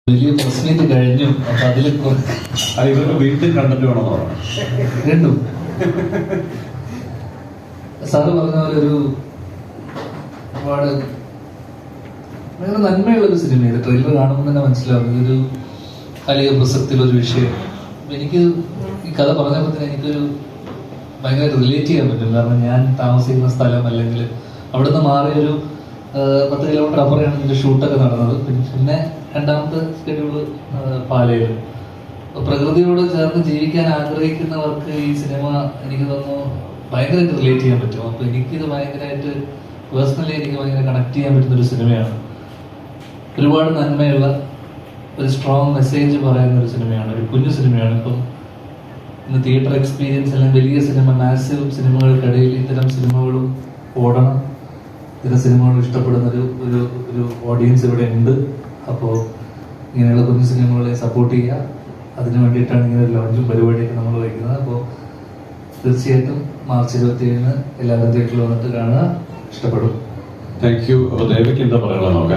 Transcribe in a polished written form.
വലിയ പ്രശ്നം കഴിഞ്ഞു. അപ്പൊ അതിൽ ഇവർക്ക് വീട്ടിൽ കണ്ടിട്ട് വേണമെന്ന് പറഞ്ഞു രണ്ടു സാറ് പറഞ്ഞ പോലെ ഒരു ഒരുപാട് ഭയങ്കര നന്മയുള്ളൊരു സിനിമയാണ്. ട്രെയിലർ കാണുമ്പോൾ തന്നെ മനസ്സിലാവും ഇതൊരു വലിയ പ്രസക്തിയുള്ളൊരു വിഷയം. എനിക്ക് ഈ കഥ പറഞ്ഞപ്പോൾ തന്നെ എനിക്കൊരു ഭയങ്കര റിലേറ്റ് ചെയ്യാൻ പറ്റും. കാരണം ഞാൻ താമസിക്കുന്ന സ്ഥലം അല്ലെങ്കിൽ അവിടുന്ന് മാറിയൊരു 10 കിലോമീറ്റർ അപ്പുറമാണ് ഇതിന്റെ ഷൂട്ടൊക്കെ നടന്നത്. പിന്നെ രണ്ടാമത്തെ ഷെഡ്യൂള് പാലയിൽ. പ്രകൃതിയോട് ചേർന്ന് ജീവിക്കാൻ ആഗ്രഹിക്കുന്നവർക്ക് ഈ സിനിമ എനിക്ക് തോന്നുന്നു ഭയങ്കരമായിട്ട് റിലേറ്റ് ചെയ്യാൻ പറ്റും. അപ്പൊ എനിക്കിത് ഭയങ്കരമായിട്ട് പേഴ്സണലി എനിക്ക് ഭയങ്കര കണക്ട് ചെയ്യാൻ പറ്റുന്ന ഒരു സിനിമയാണ്. ഒരുപാട് നന്മയുള്ള ഒരു സ്ട്രോങ് മെസ്സേജ് പറയുന്ന ഒരു സിനിമയാണ്. ഒരു കുഞ്ഞു സിനിമയാണ്. ഇപ്പം ഇന്ന് തിയേറ്റർ എക്സ്പീരിയൻസ് അല്ലെങ്കിൽ വലിയ സിനിമ, മാസീവ് സിനിമകൾക്കിടയിൽ ഇത്തരം സിനിമകളും ഓടണം. ഇത്തരം സിനിമകൾ ഇഷ്ടപ്പെടുന്ന ഒരു ഓഡിയൻസ് ഇവിടെ ഉണ്ട്. അപ്പോൾ ഇങ്ങനെയുള്ള കുഞ്ഞു സിനിമകളെ സപ്പോർട്ട് ചെയ്യുക. അതിനു വേണ്ടിയിട്ടാണ് ഇങ്ങനെ ഒരു ലോഞ്ചും പരിപാടിയൊക്കെ നമ്മൾ വയ്ക്കുന്നത്. അപ്പോൾ തീർച്ചയായിട്ടും മാർച്ച് 27 എല്ലാവരും തിയേറ്ററിൽ വന്നിട്ട് കാണുക. ഇഷ്ടപ്പെടും. Thank you. അപ്പൊ ദേവയ്ക്ക് എന്താ പറയാനുള്ളത് നോക്കാം.